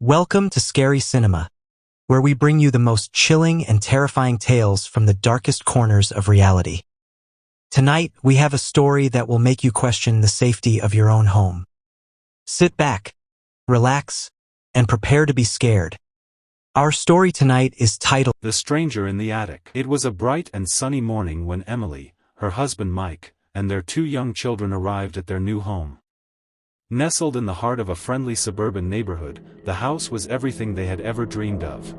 Welcome to Scary Cinema, where we bring you the most chilling and terrifying tales from the darkest corners of reality. Tonight, we have a story that will make you question the safety of your own home. Sit back, relax, and prepare to be scared. Our story tonight is titled The Stranger in the Attic. It was a bright and sunny morning when Emily, her husband Mike, and their two young children arrived at their new home. Nestled in the heart of a friendly suburban neighborhood, the house was everything they had ever dreamed of.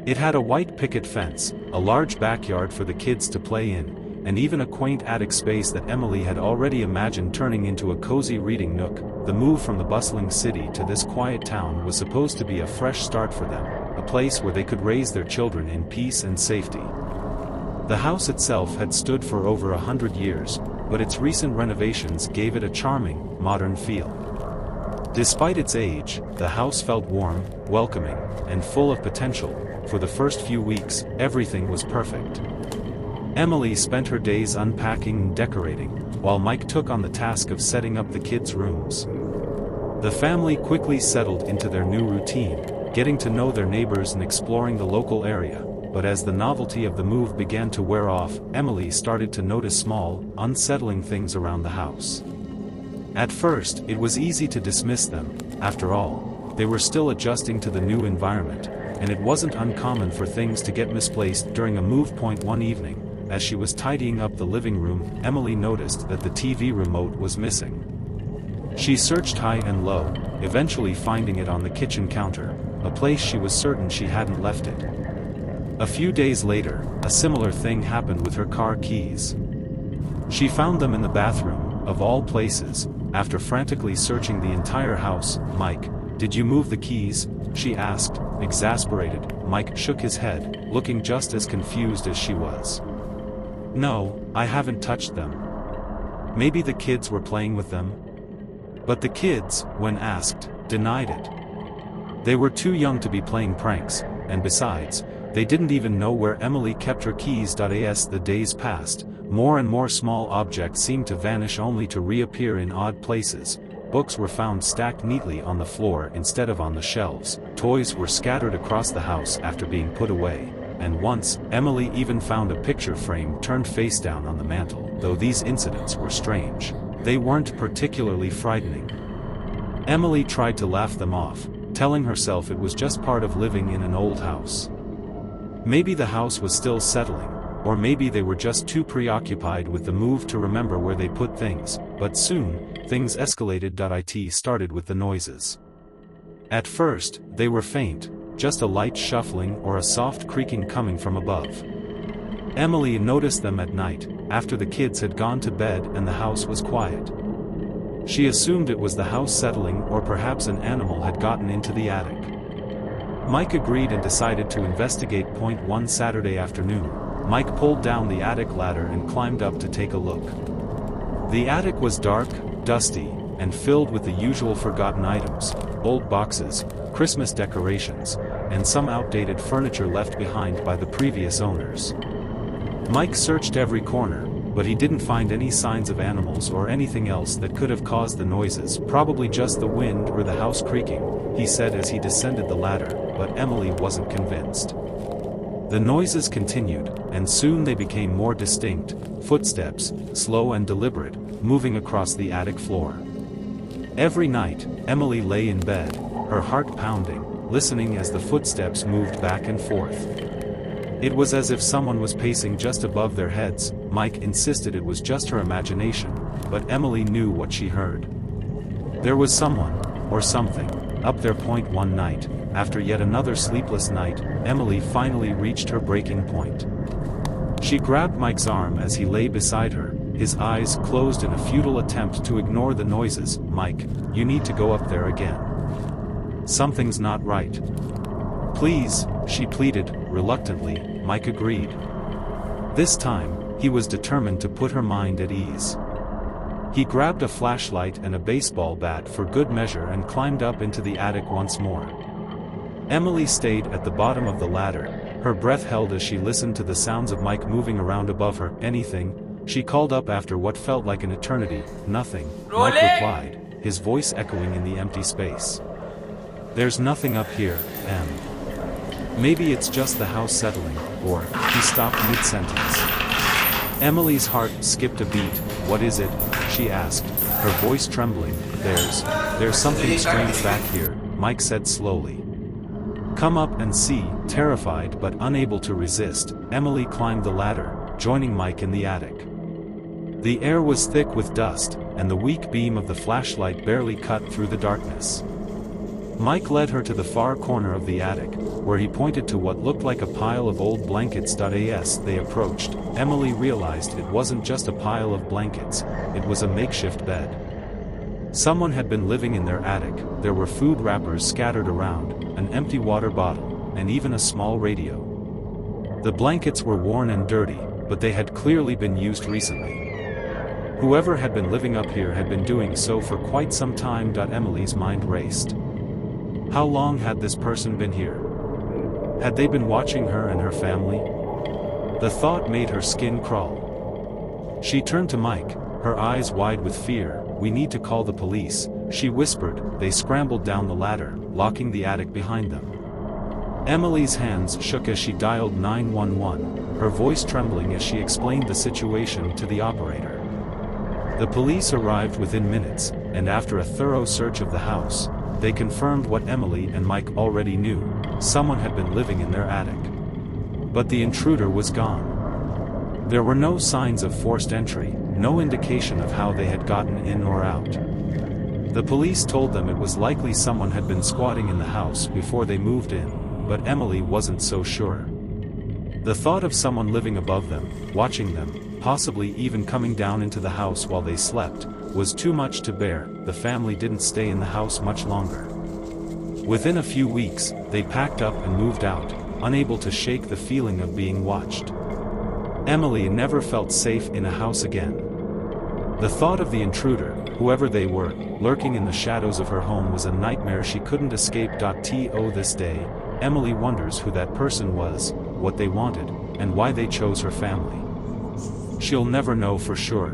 It had a white picket fence, a large backyard for the kids to play in, and even a quaint attic space that Emily had already imagined turning into a cozy reading nook. The move from the bustling city to this quiet town was supposed to be a fresh start for them, a place where they could raise their children in peace and safety. The house itself had stood for over 100 years, but its recent renovations gave it a charming, modern feel. Despite its age, the house felt warm, welcoming, and full of potential. For the first few weeks, everything was perfect. Emily spent her days unpacking and decorating, while Mike took on the task of setting up the kids' rooms. The family quickly settled into their new routine, getting to know their neighbors and exploring the local area. But as the novelty of the move began to wear off, Emily started to notice small, unsettling things around the house. At first, it was easy to dismiss them. After all, they were still adjusting to the new environment, and it wasn't uncommon for things to get misplaced during a move. One evening, as she was tidying up the living room, Emily noticed that the TV remote was missing. She searched high and low, eventually finding it on the kitchen counter, a place she was certain she hadn't left it. A few days later, a similar thing happened with her car keys. She found them in the bathroom, of all places. After frantically searching the entire house. "Mike, did you move the keys?" she asked, exasperated. Mike shook his head, looking just as confused as she was. "No, I haven't touched them. Maybe the kids were playing with them." But the kids, when asked, denied it. They were too young to be playing pranks, and besides, they didn't even know where Emily kept her keys. As the days passed, more and more small objects seemed to vanish only to reappear in odd places. Books were found stacked neatly on the floor instead of on the shelves. Toys were scattered across the house after being put away. And once, Emily even found a picture frame turned face down on the mantel. Though these incidents were strange, they weren't particularly frightening. Emily tried to laugh them off, telling herself it was just part of living in an old house. Maybe the house was still settling, or maybe they were just too preoccupied with the move to remember where they put things. But soon, things escalated. It started with the noises. At first, they were faint, just a light shuffling or a soft creaking coming from above. Emily noticed them at night, after the kids had gone to bed and the house was quiet. She assumed it was the house settling, or perhaps an animal had gotten into the attic. Mike agreed and decided to investigate. One Saturday afternoon, Mike pulled down the attic ladder and climbed up to take a look. The attic was dark, dusty, and filled with the usual forgotten items: old boxes, Christmas decorations, and some outdated furniture left behind by the previous owners. Mike searched every corner, but he didn't find any signs of animals or anything else that could have caused the noises. "Probably just the wind or the house creaking," he said as he descended the ladder, but Emily wasn't convinced. The noises continued, and soon they became more distinct: footsteps, slow and deliberate, moving across the attic floor. Every night, Emily lay in bed, her heart pounding, listening as the footsteps moved back and forth. It was as if someone was pacing just above their heads. Mike insisted it was just her imagination, but Emily knew what she heard. There was someone, or something, up there. One night, after yet another sleepless night, Emily finally reached her breaking point. She grabbed Mike's arm as he lay beside her, his eyes closed in a futile attempt to ignore the noises. "Mike, you need to go up there again. Something's not right. Please," she pleaded, reluctantly. Mike agreed. This time, he was determined to put her mind at ease. He grabbed a flashlight and a baseball bat for good measure and climbed up into the attic once more. Emily stayed at the bottom of the ladder, her breath held as she listened to the sounds of Mike moving around above her. "Anything?" she called up after what felt like an eternity. "Nothing," Mike replied, his voice echoing in the empty space. There's nothing up here, Em. Maybe it's just the house settling, or, he stopped mid-sentence. Emily's heart skipped a beat. What is it? She asked, her voice trembling. There's something strange back here, Mike said slowly. Come up and see. Terrified but unable to resist, Emily climbed the ladder, joining Mike in the attic. The air was thick with dust, and the weak beam of the flashlight barely cut through the darkness. Mike led her to the far corner of the attic, where he pointed to what looked like a pile of old blankets. As they approached, Emily realized it wasn't just a pile of blankets, it was a makeshift bed. Someone had been living in their attic. There were food wrappers scattered around, an empty water bottle, and even a small radio. The blankets were worn and dirty, but they had clearly been used recently. Whoever had been living up here had been doing so for quite some time. Emily's mind raced. How long had this person been here? Had they been watching her and her family? The thought made her skin crawl. She turned to Mike, her eyes wide with fear. We need to call the police, she whispered. They scrambled down the ladder, locking the attic behind them. Emily's hands shook as she dialed 911, her voice trembling as she explained the situation to the operator. The police arrived within minutes, and after a thorough search of the house, they confirmed what Emily and Mike already knew: someone had been living in their attic. But the intruder was gone. There were no signs of forced entry, no indication of how they had gotten in or out. The police told them it was likely someone had been squatting in the house before they moved in, but Emily wasn't so sure. The thought of someone living above them, watching them, possibly even coming down into the house while they slept, was too much to bear. The family didn't stay in the house much longer. Within a few weeks, they packed up and moved out, unable to shake the feeling of being watched. Emily never felt safe in a house again. The thought of the intruder, whoever they were, lurking in the shadows of her home was a nightmare she couldn't escape. To this day, Emily wonders who that person was, what they wanted, and why they chose her family. She'll never know for sure.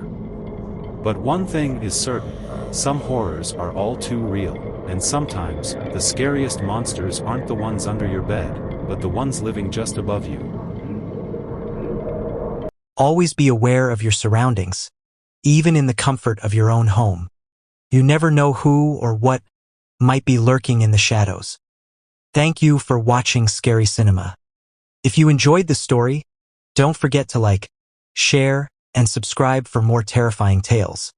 But one thing is certain: some horrors are all too real, and sometimes, the scariest monsters aren't the ones under your bed, but the ones living just above you. Always be aware of your surroundings, even in the comfort of your own home. You never know who or what might be lurking in the shadows. Thank you for watching Scary Cinema. If you enjoyed the story, don't forget to like, share, and subscribe for more terrifying tales.